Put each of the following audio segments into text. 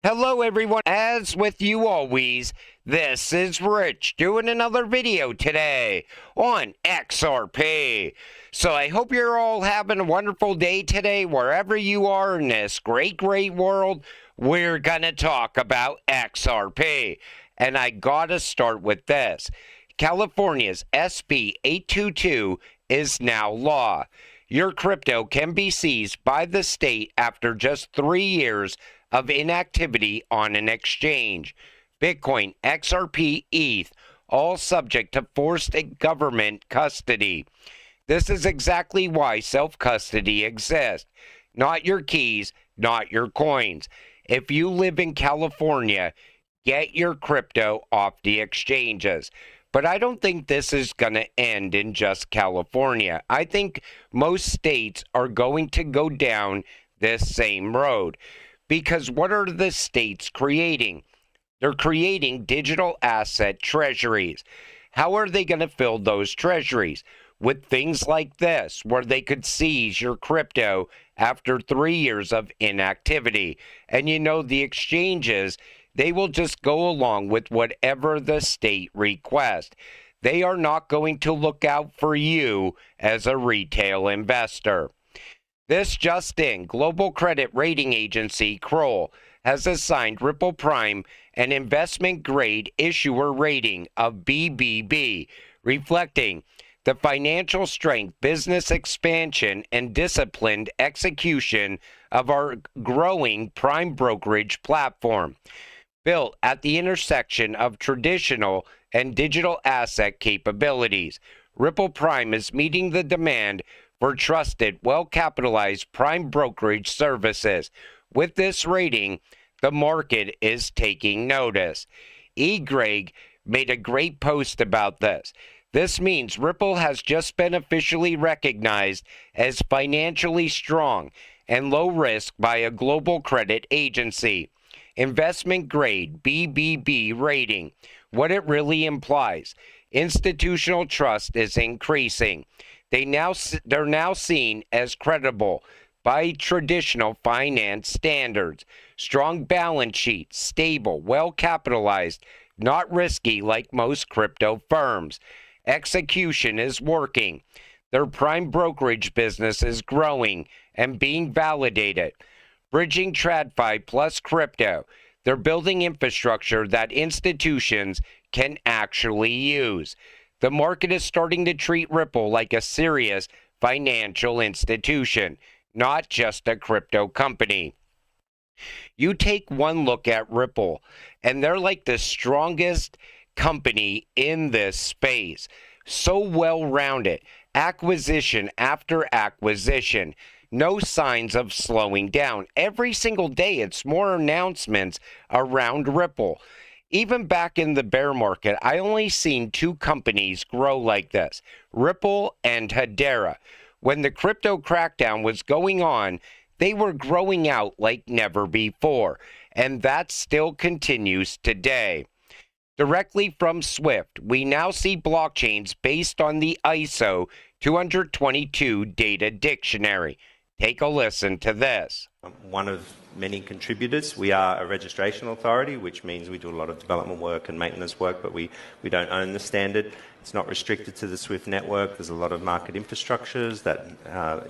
Hello everyone, as with you always, this is Rich doing another video today on XRP. So I hope you're all having a wonderful day today wherever you are in this great world. We're gonna talk about XRP. And I gotta start with this. California's SB 822 is now law. Your crypto can be seized by the state after just 3 years of inactivity on an exchange. Bitcoin, XRP, ETH, all subject to forced government custody. This is exactly why self-custody exists. Not your keys, not your coins. If you live in California, get your crypto off the exchanges. But I don't think this is going to end in just California. I think most states are going to go down this same road. Because what are the states creating? They're creating digital asset treasuries. How are they going to fill those treasuries? With things like this, where they could seize your crypto after 3 years of inactivity. And you know, the exchanges, they will just go along with whatever the state requests. They are not going to look out for you as a retail investor. This just in, global credit rating agency Kroll has assigned Ripple Prime an investment-grade issuer rating of BBB, reflecting the financial strength, business expansion, and disciplined execution of our growing prime brokerage platform. Built at the intersection of traditional and digital asset capabilities, Ripple Prime is meeting the demand for trusted, well-capitalized prime brokerage services. With this rating, the market is taking notice. Greg made a great post about this. This means Ripple has just been officially recognized as financially strong and low risk by a global credit agency. Investment grade BBB rating. What it really implies, institutional trust is increasing. They're now seen as credible by traditional finance standards. Strong balance sheet, stable, well-capitalized, not risky like most crypto firms. Execution is working. Their prime brokerage business is growing and being validated. Bridging TradFi plus crypto. They're building infrastructure that institutions can actually use. The market is starting to treat Ripple like a serious financial institution, not just a crypto company. You take one look at Ripple, and they're like the strongest company in this space. So well-rounded, acquisition after acquisition. No signs of slowing down. Every single day, it's more announcements around Ripple. Even back in the bear market, I only seen 2 companies grow like this, Ripple and Hedera. When the crypto crackdown was going on, they were growing out like never before, and that still continues today. Directly from Swift, we now see blockchains based on the ISO 222 data dictionary. Take a listen to this. One of many contributors. We are a registration authority, which means we do a lot of development work and maintenance work, but we don't own the standard. It's not restricted to the Swift network. There's a lot of market infrastructures that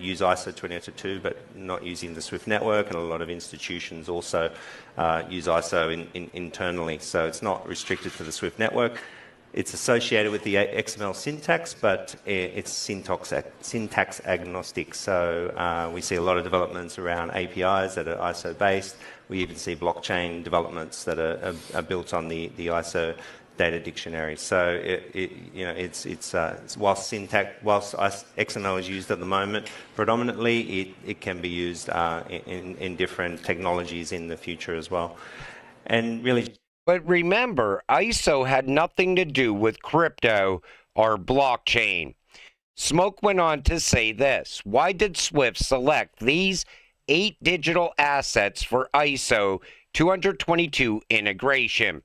use ISO 222, but not using the Swift network, and a lot of institutions also use ISO internally. So it's not restricted to the Swift network. It's associated with the XML syntax, but it's syntax agnostic. So we see a lot of developments around APIs that are ISO-based. We even see blockchain developments that are built on the ISO data dictionary. So whilst XML is used at the moment, predominantly it can be used in different technologies in the future as well. And really. But remember, ISO had nothing to do with crypto or blockchain. Smoke went on to say this. Why did Swift select these 8 digital assets for ISO 222 integration?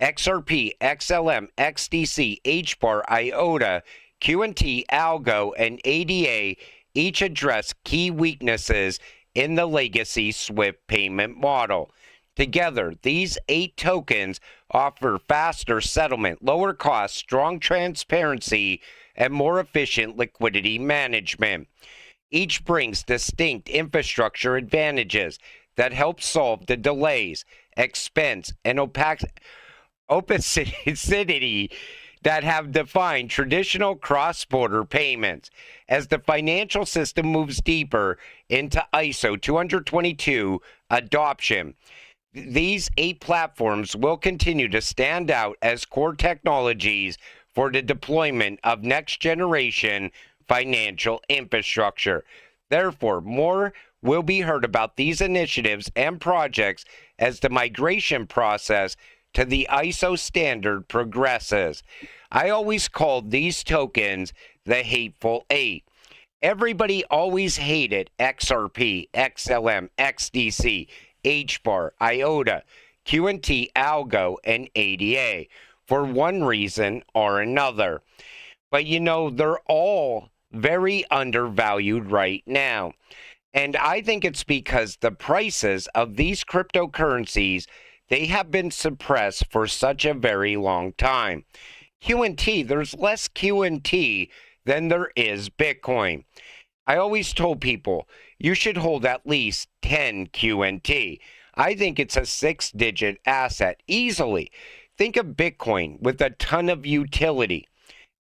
XRP, XLM, XDC, HBAR, IOTA, QNT, Algo, and ADA each address key weaknesses in the legacy Swift payment model. Together, these 8 tokens offer faster settlement, lower costs, strong transparency, and more efficient liquidity management. Each brings distinct infrastructure advantages that help solve the delays, expense, and opacity that have defined traditional cross-border payments. As the financial system moves deeper into ISO 222 adoption, these 8 platforms will continue to stand out as core technologies for the deployment of next-generation financial infrastructure. Therefore, more will be heard about these initiatives and projects as the migration process to the ISO standard progresses. I always called these tokens the Hateful Eight. Everybody always hated XRP, XLM, XDC, HBAR, IOTA, QNT, Algo, and ADA for one reason or another. But you know, they're all very undervalued right now. And I think it's because the prices of these cryptocurrencies, they have been suppressed for such a very long time. QNT, there's less QNT than there is Bitcoin. I always told people you should hold at least 10 QNT. I think it's a 6-digit asset easily. Think of Bitcoin with a ton of utility.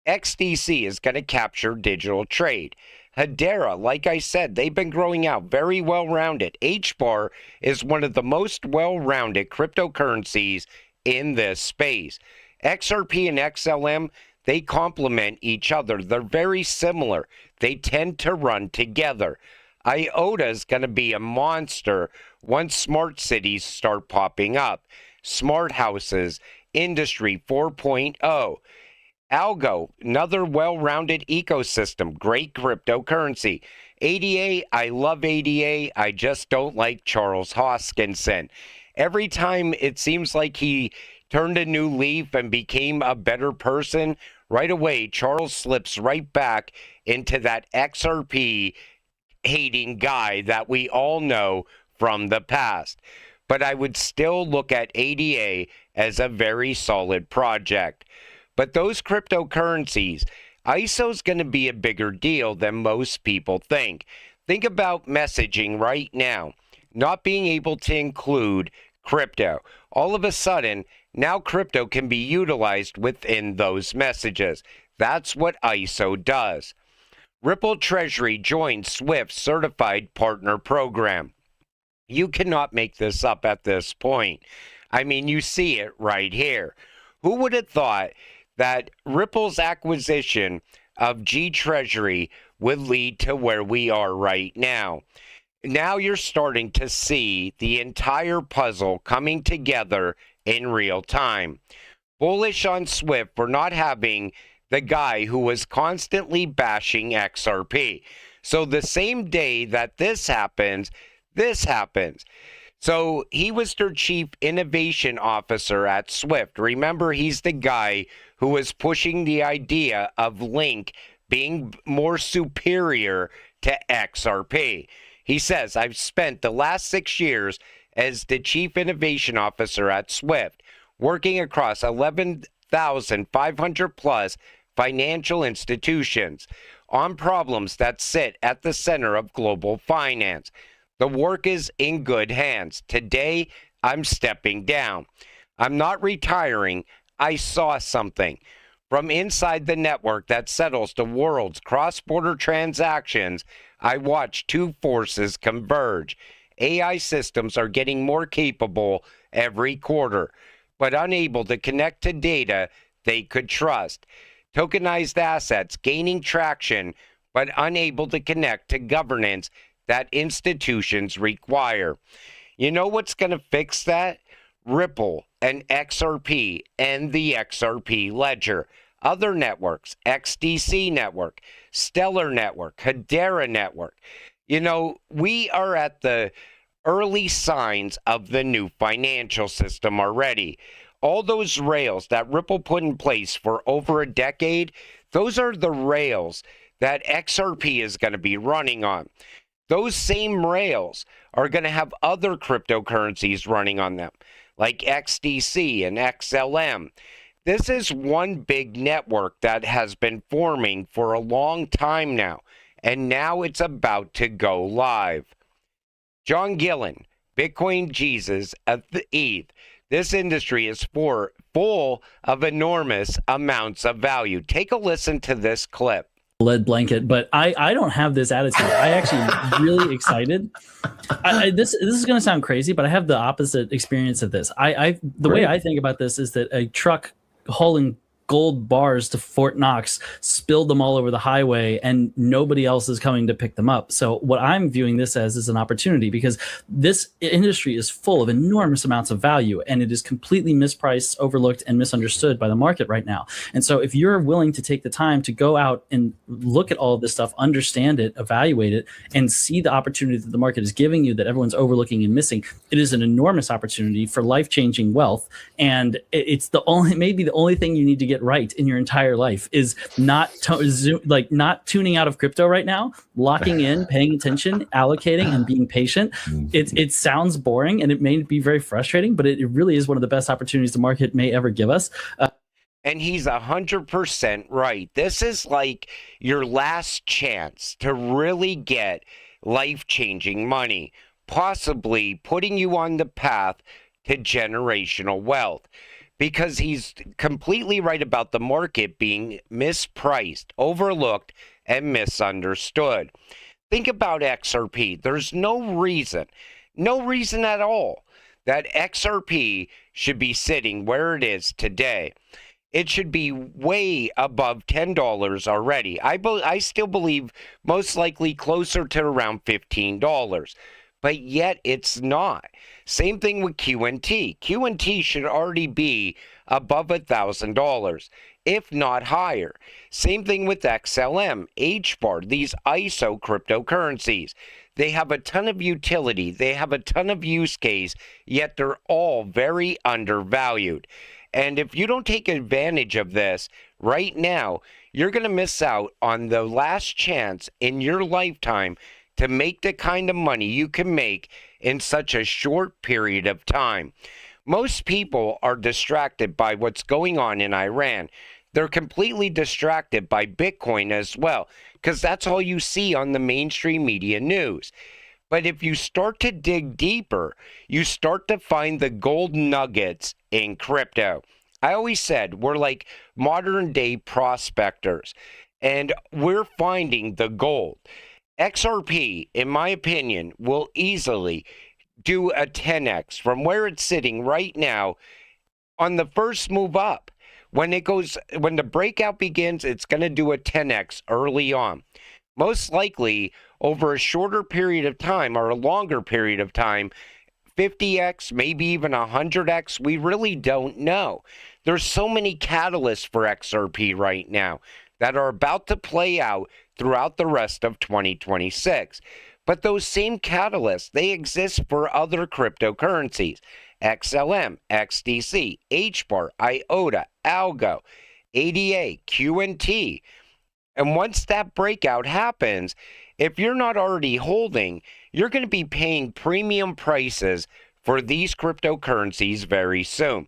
XDC is going to capture digital trade. Hedera, like I said, they've been growing out very well-rounded. HBAR is one of the most well-rounded cryptocurrencies in this space. XRP and XLM, they complement each other. They're very similar. They tend to run together. IOTA is going to be a monster once smart cities start popping up. Smart houses, Industry 4.0. Algo, another well-rounded ecosystem, great cryptocurrency. ADA, I love ADA, I just don't like Charles Hoskinson. Every time it seems like he turned a new leaf and became a better person, right away Charles slips right back into that XRP hating guy that we all know from the past. But I would still look at ADA as a very solid project. But those cryptocurrencies, ISO's going to be a bigger deal than most people think. Think about messaging right now, not being able to include crypto. All of a sudden, now crypto can be utilized within those messages. That's what ISO does. Ripple Treasury joined SWIFT Certified Partner Program. You cannot make this up at this point. I mean, you see it right here. Who would have thought that Ripple's acquisition of G Treasury would lead to where we are right now? Now you're starting to see the entire puzzle coming together in real time. Bullish on Swift for not having the guy who was constantly bashing XRP. So the same day that this happens. So he was their chief innovation officer at Swift. Remember, he's the guy who was pushing the idea of Link being more superior to XRP. He says, I've spent the last 6 years as the chief innovation officer at Swift, working across 11,500 plus financial institutions on problems that sit at the center of global finance. The work is in good hands. Today, I'm stepping down. I'm not retiring. I saw something. From inside the network that settles the world's cross-border transactions, I watched two forces converge. AI systems are getting more capable every quarter, but unable to connect to data they could trust. Tokenized assets gaining traction, but unable to connect to governance that institutions require. You know what's going to fix that? Ripple and XRP and the XRP ledger. Other networks, XDC network, Stellar network, Hedera network. You know, we are at the early signs of the new financial system already. All those rails that Ripple put in place for over a decade, those are the rails that XRP is going to be running on. those same rails are going to have other cryptocurrencies running on them, like XDC and XLM. This is one big network that has been forming for a long time now, and now it's about to go live. John Gillen, Bitcoin Jesus of the ETH. This industry is full of enormous amounts of value. Take a listen to this clip. Lead blanket, but I don't have this attitude. I actually am really excited. This is going to sound crazy, but I have the opposite experience of this. The way I think about this is that a truck hauling gold bars to Fort Knox spilled them all over the highway and nobody else is coming to pick them up. So what I'm viewing this as is an opportunity, because this industry is full of enormous amounts of value and it is completely mispriced, overlooked, and misunderstood by the market right now. And so if you're willing to take the time to go out and look at all of this stuff, understand it, evaluate it, and see the opportunity that the market is giving you that everyone's overlooking and missing, it is an enormous opportunity for life-changing wealth. And it's maybe the only thing you need to get right in your entire life is not tuning out of crypto right now, locking in, paying attention, allocating, and being patient. It sounds boring and it may be very frustrating, but it really is one of the best opportunities the market may ever give us. And he's 100% right. This is like your last chance to really get life-changing money, possibly putting you on the path to generational wealth. Because he's completely right about the market being mispriced, overlooked, and misunderstood. Think about XRP. There's no reason at all that XRP should be sitting where it is today. It should be way above $10 already. I still believe most likely closer to around $15. But yet it's not. Same thing with QNT. QNT should already be above $1,000, if not higher. Same thing with XLM, HBAR, these ISO cryptocurrencies. They have a ton of utility. They have a ton of use case, yet they're all very undervalued. And if you don't take advantage of this right now, you're going to miss out on the last chance in your lifetime to make the kind of money you can make in such a short period of time. Most people are distracted by what's going on in Iran. They're completely distracted by Bitcoin as well, because that's all you see on the mainstream media news. But if you start to dig deeper, you start to find the gold nuggets in crypto. I always said we're like modern day prospectors, and we're finding the gold. XRP, in my opinion, will easily do a 10x from where it's sitting right now on the first move up. When the breakout begins, it's going to do a 10x early on. Most likely, over a shorter period of time or a longer period of time, 50x, maybe even 100x, we really don't know. There's so many catalysts for XRP right now that are about to play out throughout the rest of 2026. But those same catalysts, they exist for other cryptocurrencies. XLM, XDC, HBAR, IOTA, Algo, ADA, QNT. And once that breakout happens, if you're not already holding, you're going to be paying premium prices for these cryptocurrencies very soon.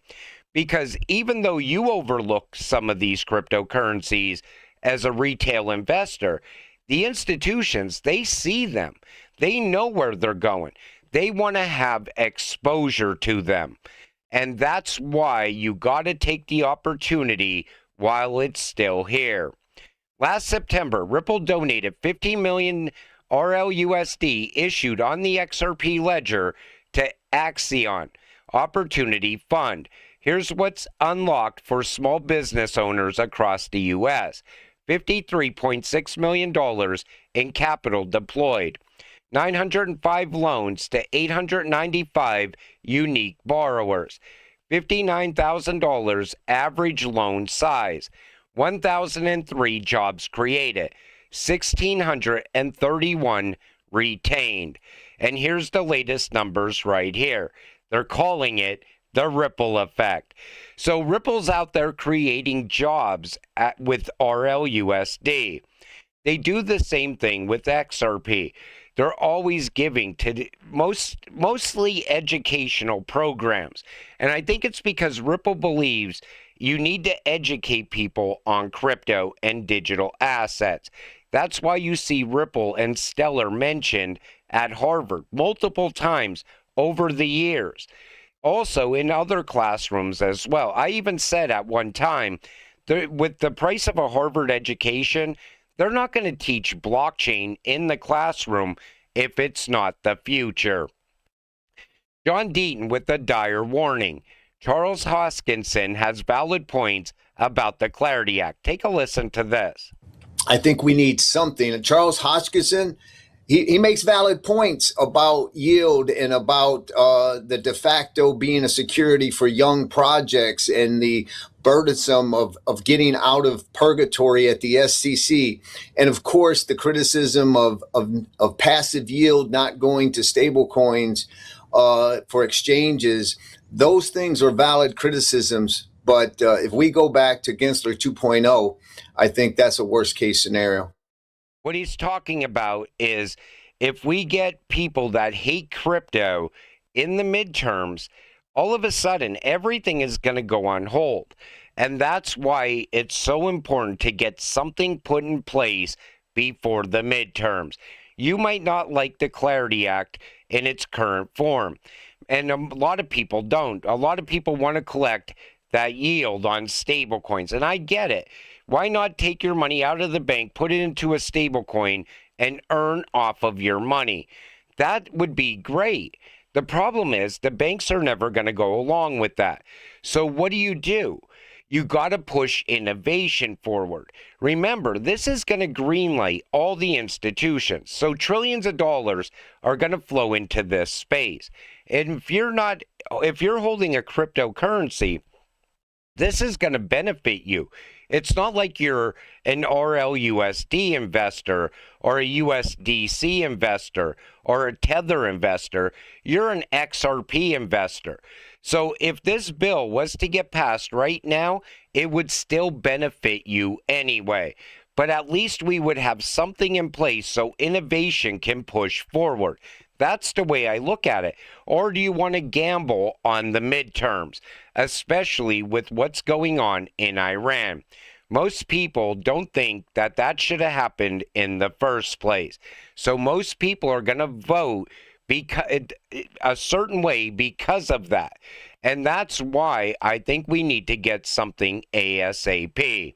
Because even though you overlook some of these cryptocurrencies as a retail investor, the institutions, they see them. They know where they're going. They want to have exposure to them. And that's why you got to take the opportunity while it's still here. Last September, Ripple donated 15 million RLUSD issued on the XRP ledger to Axion Opportunity Fund. Here's what's unlocked for small business owners across the U.S. $53.6 million in capital deployed. 905 loans to 895 unique borrowers. $59,000 average loan size. 1,003 jobs created. 1,631 retained. And here's the latest numbers right here. They're calling it the ripple effect. So Ripple's out there creating jobs with RLUSD. They do the same thing with XRP. they're always giving to mostly educational programs. And I think it's because Ripple believes you need to educate people on crypto and digital assets. That's why you see Ripple and Stellar mentioned at Harvard multiple times over the years. Also in other classrooms as well. I even said at one time, with the price of a Harvard education, they're not going to teach blockchain in the classroom if it's not the future. John Deaton with a dire warning. Charles Hoskinson has valid points about the Clarity Act. Take a listen to this. I think we need something. And Charles Hoskinson, he makes valid points about yield and about the de facto being a security for young projects and the burdensome of getting out of purgatory at the SEC. And of course, the criticism of passive yield not going to stable coins for exchanges. Those things are valid criticisms. But if we go back to Gensler 2.0, I think that's a worst case scenario. What he's talking about is if we get people that hate crypto in the midterms, all of a sudden everything is going to go on hold. And that's why it's so important to get something put in place before the midterms. You might not like the Clarity Act in its current form. And a lot of people don't. A lot of people want to collect that yield on stablecoins. And I get it. Why not take your money out of the bank, put it into a stablecoin, and earn off of your money? That would be great. The problem is the banks are never going to go along with that. So what do? You got to push innovation forward. Remember, this is going to greenlight all the institutions. So trillions of dollars are going to flow into this space. And if you're holding a cryptocurrency, this is going to benefit you. It's not like you're an RLUSD investor or a USDC investor or a Tether investor. You're an XRP investor. So if this bill was to get passed right now, it would still benefit you anyway. But at least we would have something in place so innovation can push forward. That's the way I look at it. Or do you want to gamble on the midterms, especially with what's going on in Iran? Most people don't think that that should have happened in the first place. So most people are going to vote a certain way because of that. And that's why I think we need to get something ASAP.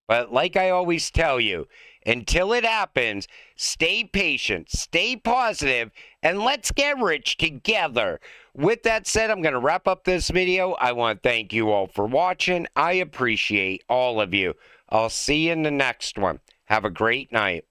But like I always tell you, until it happens, stay patient, stay positive, and let's get rich together. With that said, I'm going to wrap up this video. I want to thank you all for watching. I appreciate all of you. I'll see you in the next one. Have a great night.